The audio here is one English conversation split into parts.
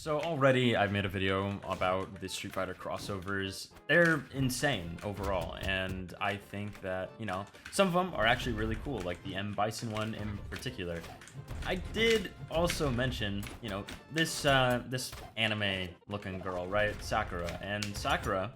So already I've made a video about the Street Fighter crossovers. They're insane overall, and I think that, you know, some of them are actually really cool, like the M. Bison one in particular. I did also mention, you know, this anime-looking girl, right, Sakura, and Sakura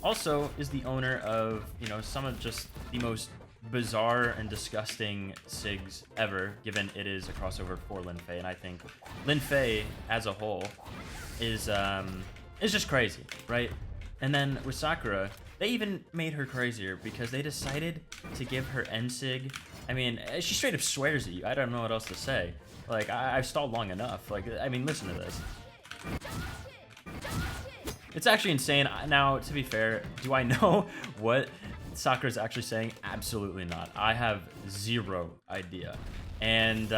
also is the owner of, you know, some of just the most bizarre and disgusting SIGs ever, given it is a crossover for Linfei, and I think Linfei as a whole is just crazy, right? And then with Sakura, they even made her crazier because they decided to give her NSIG. I mean, she straight up swears at you. I don't know what else to say. Like, I've stalled long enough. Like, I mean, listen to this. It's actually insane. Now, to be fair, do I know what Sakura's actually saying? Absolutely not. I have zero idea. And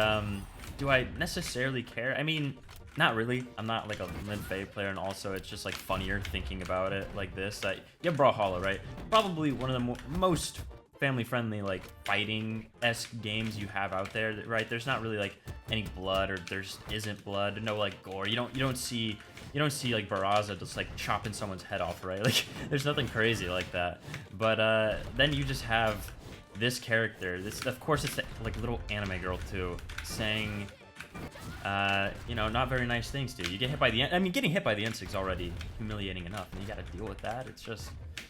do I necessarily care? I mean, not really. I'm not like a Linfei player, and also it's just like funnier thinking about it like this. You have Brawlhalla, right? Probably one of the most family-friendly like fighting-esque games you have out there, right? There's not really like any blood, or there isn't blood, no like gore. You don't see like Baraza just like chopping someone's head off, right? Like there's nothing crazy like that. But then you just have this character. This, of course, it's like little anime girl too, saying you know, not very nice things to you. You get hit by the I mean, getting hit by the NSIG's already humiliating enough, and you gotta deal with that.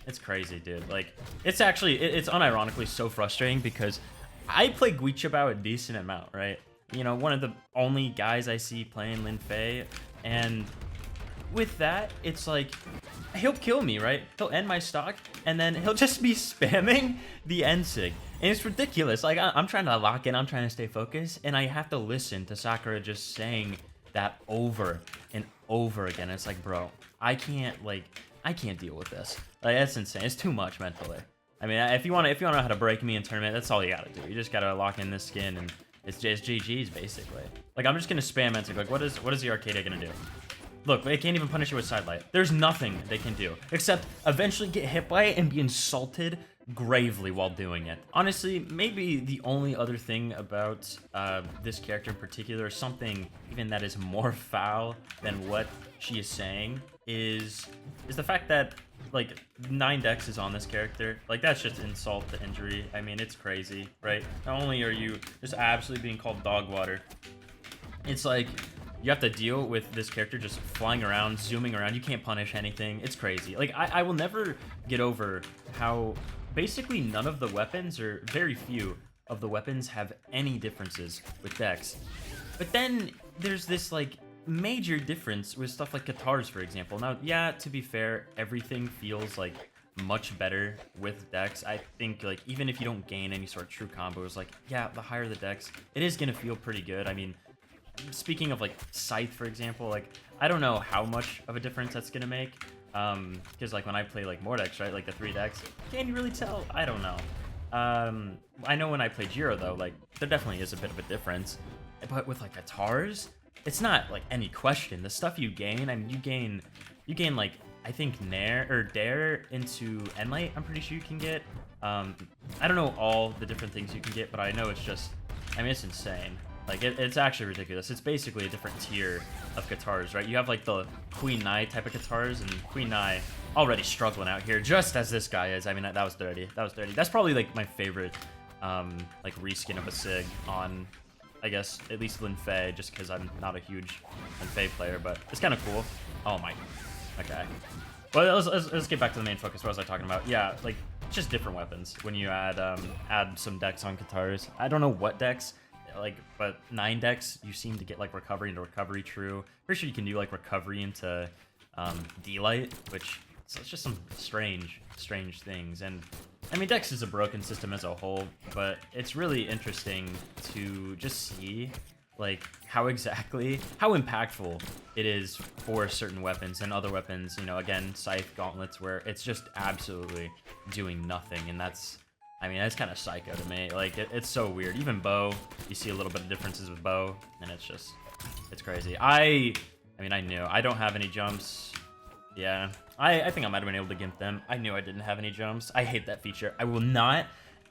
It's crazy, dude. Like, it's actually, it's unironically so frustrating because I play Guichibao a decent amount, right? You know, one of the only guys I see playing Linfei, and with that, it's like, he'll kill me, right? He'll end my stock, and then he'll just be spamming the NSIG. And it's ridiculous. Like, I'm trying to lock in, I'm trying to stay focused, and I have to listen to Sakura just saying that over and over again. It's like, bro, I can't deal with this. Like, that's insane. It's too much mentally. I mean, if you want to know how to break me in tournament, that's all you gotta do. You just gotta lock in this skin, and it's just GG's basically. Like, I'm just gonna spam NSIG. Like, what is the arcade gonna do? Look, they can't even punish you with sidelight. There's nothing they can do except eventually get hit by it and be insulted gravely while doing it. Honestly, maybe the only other thing about this character in particular, something even that is more foul than what she is saying, is the fact that like 9 dex is on this character. Like, that's just insult to injury. I mean, it's crazy, right? Not only are you just absolutely being called dog water, it's like you have to deal with this character just flying around, zooming around. You can't punish anything. It's crazy. Like, I will never get over how basically none of the weapons, or very few of the weapons, have any differences with dex. But then there's this like major difference with stuff like guitars, for example. Now, yeah, to be fair, everything feels like much better with dex. I think, like, even if you don't gain any sort of true combos, like, yeah, the higher the dex, it is gonna feel pretty good. I mean, speaking of like Scythe, for example, like, I don't know how much of a difference that's gonna make, because like when I play like Mordex, right, like the 3 decks, can you really tell? I don't know. I know when I play Jiro though, like, there definitely is a bit of a difference. But with like guitars, it's not like any question. The stuff you gain, I mean, you gain like, I think Nair or Dare into Enlight, I'm pretty sure you can get. I don't know all the different things you can get, but I know it's just, I mean, it's insane. Like, it's actually ridiculous. It's basically a different tier of guitars, right? You have like the Queen Nai type of guitars, and Queen Nai already struggling out here, just as this guy is. I mean, that was dirty. That was dirty. That's probably like my favorite like reskin of a SIG on, I guess, at least Linfei, just because I'm not a huge Linfei player, but it's kind of cool. Oh my, okay. Well, let's get back to the main focus. What was I talking about? Yeah, like, just different weapons when you add some dex on guitars. I don't know what dex, like, but 9 dex, you seem to get like recovery into recovery true. Pretty sure you can do like recovery into D-light, which, so it's just some strange things. And I mean, dex is a broken system as a whole, but it's really interesting to just see like how impactful it is for certain weapons, and other weapons, you know, again, Scythe, Gauntlets, where it's just absolutely doing nothing. And that's, I mean, that's kind of psycho to me. Like, it's so weird. Even bow, you see a little bit of differences with bow, and it's just, it's crazy. I mean, I knew I don't have any jumps. Yeah, I think I might have been able to gimp them. I knew I didn't have any jumps. I hate that feature. I will not.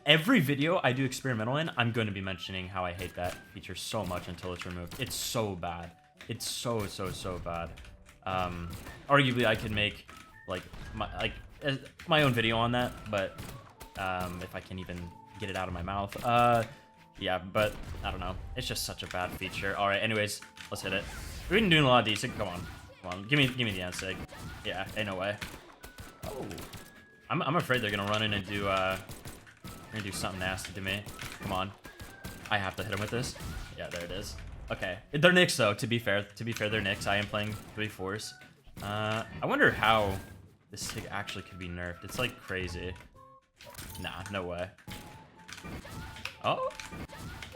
Every video I do experimental in, I'm going to be mentioning how I hate that feature so much until it's removed. It's so bad. It's so bad. Arguably, I could make like my own video on that, but if I can even get it out of my mouth. Yeah, but I don't know. It's just such a bad feature. All right, anyways, let's hit it. We've been doing a lot of decent. Come on, give me the end sig. Yeah, ain't no way. Oh, I'm afraid they're gonna run in and do something nasty to me. Come on, I have to hit him with this. Yeah, there it is. Okay, they're Nyx though. To be fair, they're Nyx. I am playing 3/4s. I wonder how this sig actually could be nerfed. It's like crazy. Nah, no way. Oh.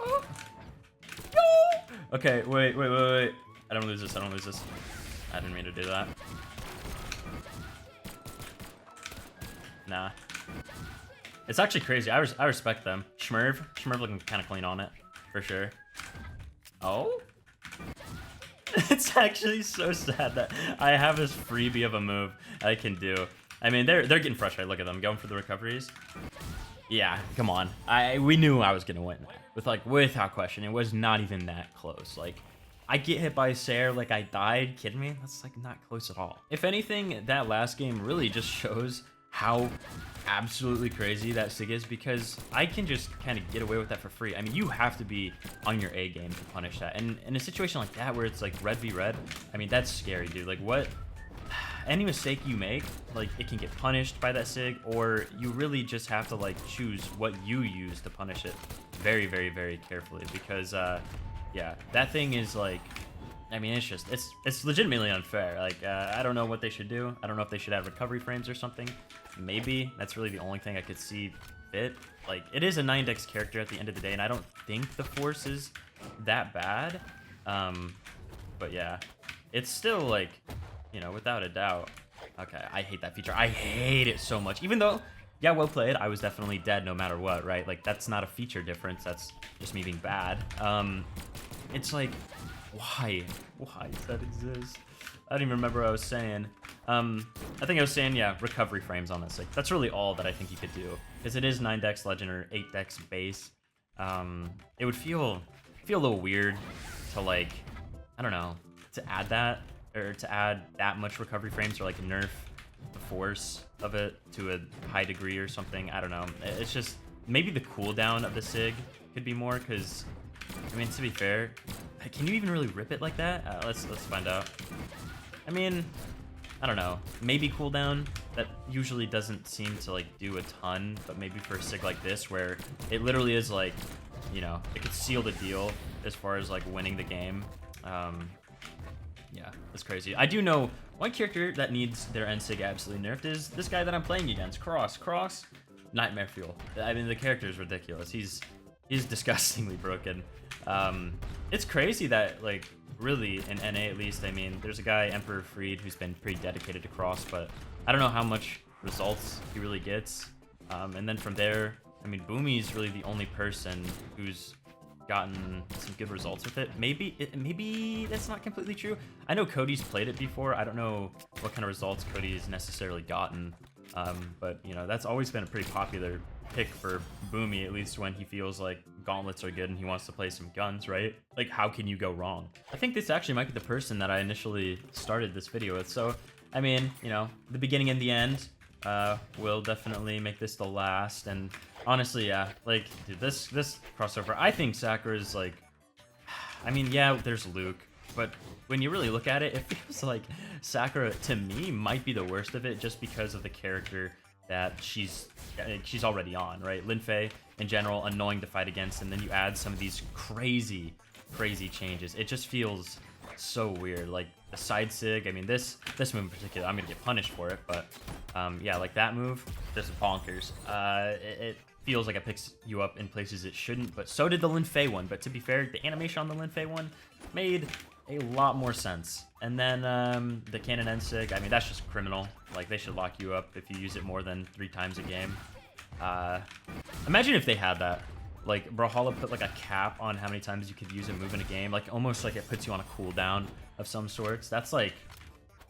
Oh. No. Okay, wait. I don't lose this. I didn't mean to do that. Nah. It's actually crazy. I respect them. Schmerv looking kind of clean on it, for sure. Oh? It's actually so sad that I have this freebie of a move I can do. I mean, they're getting frustrated. Look at them going for the recoveries. Yeah, come on. We knew I was gonna win that. Without question. It was not even that close. Like, I get hit by Sair like I died. Kidding me? That's like not close at all. If anything, that last game really just shows how absolutely crazy that sig is, because I can just kind of get away with that for free. I mean, you have to be on your A game to punish that. And in a situation like that where it's like red v red, I mean, that's scary, dude. Like, what? Any mistake you make, like, it can get punished by that sig, or you really just have to like choose what you use to punish it very, very, very carefully, because yeah, that thing is like, I mean, it's legitimately unfair. Like, I don't know what they should do. I don't know if they should add recovery frames or something. Maybe that's really the only thing I could see fit. Like, it is a 9 dex character at the end of the day, and I don't think the force is that bad. But yeah, it's still like, you know, without a doubt. Okay, I hate that feature. I hate it so much. Even though, yeah, well played, I was definitely dead no matter what, right? Like, that's not a feature difference. That's just me being bad. It's like, why does that exist? I don't even remember what I was saying. I think I was saying, yeah, recovery frames on this. Like, that's really all that I think you could do, because it is 9 dex legend or 8 dex base. It would feel a little weird to, like, I don't know, to add that, or to add that much recovery frames, or like nerf the force of it to a high degree or something. I don't know. It's just maybe the cooldown of the sig could be more, because I mean, to be fair, can you even really rip it like that? Let's find out. I mean, I don't know. Maybe cooldown. That usually doesn't seem to like do a ton, but maybe for a sig like this, where it literally is like, you know, it could seal the deal as far as like winning the game. Yeah, that's crazy. I do know one character that needs their end sig absolutely nerfed is this guy that I'm playing against, Cross, Nightmare Fuel. I mean, the character is ridiculous. He's disgustingly broken. It's crazy that, like, really in NA at least, I mean, there's a guy, Emperor Freed, who's been pretty dedicated to Cross, but I don't know how much results he really gets. And then from there, I mean, Boomy's really the only person who's gotten some good results with it. Maybe that's not completely true. I know Cody's played it before. I don't know what kind of results Cody's necessarily gotten, but you know, that's always been a pretty popular pick for Boomy, at least when he feels like gauntlets are good and he wants to play some guns, right? Like, how can you go wrong? I think this actually might be the person that I initially started this video with. So I mean, you know, the beginning and the end will definitely make this the last. And honestly, yeah, like, dude, this crossover, I think Sakura is like, I mean, yeah, there's Luke, but when you really look at it, it feels like Sakura, to me, might be the worst of it, just because of the character that she's already on, right? Linfei, in general, annoying to fight against, and then you add some of these crazy changes. It just feels so weird. Like, the side sig, I mean, this move in particular, I'm gonna get punished for it, but yeah, like that move, just bonkers. It feels like it picks you up in places it shouldn't, but so did the Linfei one. But to be fair, the animation on the Linfei one made a lot more sense. And then the Cannon End sig, I mean, that's just criminal. Like, they should lock you up if you use it more than 3 times a game. Imagine if they had that. Like, Brawlhalla put like a cap on how many times you could use a move in a game. Like, almost like it puts you on a cooldown of some sorts. That's like,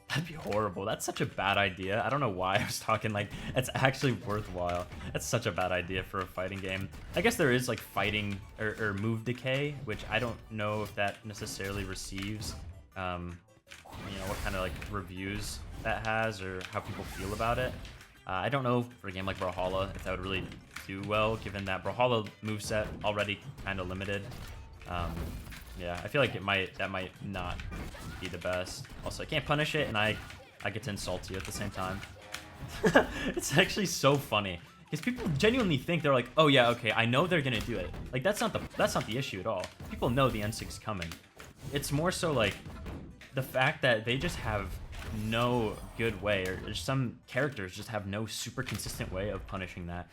that'd be horrible. That's such a bad idea. I don't know why I was talking like it's actually worthwhile. That's such a bad idea for a fighting game. I guess there is like fighting or move decay, which I don't know if that necessarily receives, you what kind of like reviews that has or how people feel about it. I don't know for a game like Brawlhalla if that would really do well, given that Brawlhalla moveset already kind of limited. Yeah, I feel like that might not be the best. Also, I can't punish it, and I get to insult you at the same time. It's actually so funny because people genuinely think they're like, oh yeah, okay, I know they're gonna do it. Like that's not the issue at all. People know the N6 is coming. It's more so like the fact that they just have no good way, or some characters just have no super consistent way of punishing that.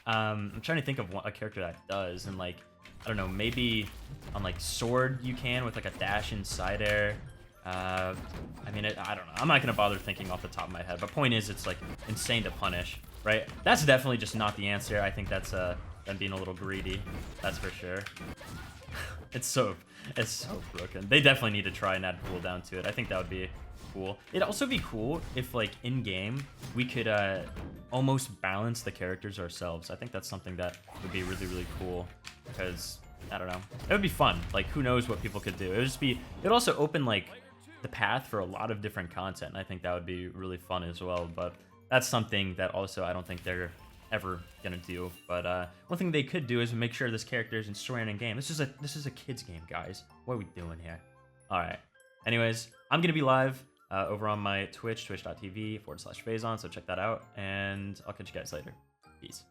I'm trying to think of a character that does, and like, I don't know, maybe on like Sword you can with like a dash inside air. I mean, I don't know. I'm not gonna bother thinking off the top of my head, but point is, it's like insane to punish, right? That's definitely just not the answer. I think that's them being a little greedy. That's for sure. It's so broken. They definitely need to try and add cooldown to it. I think that would be cool. It'd also be cool if like in game we could almost balance the characters ourselves. I think that's something that would be really, really cool because I don't know. It would be fun. Like who knows what people could do. It'd also open like the path for a lot of different content. And I think that would be really fun as well. But that's something that also I don't think they're ever gonna do. But one thing they could do is make sure this character isn't swearing in game. This is a kids game, guys. What are we doing here? All right. Anyways, I'm gonna be live over on my Twitch, twitch.tv/Phazon. So check that out, and I'll catch you guys later. Peace.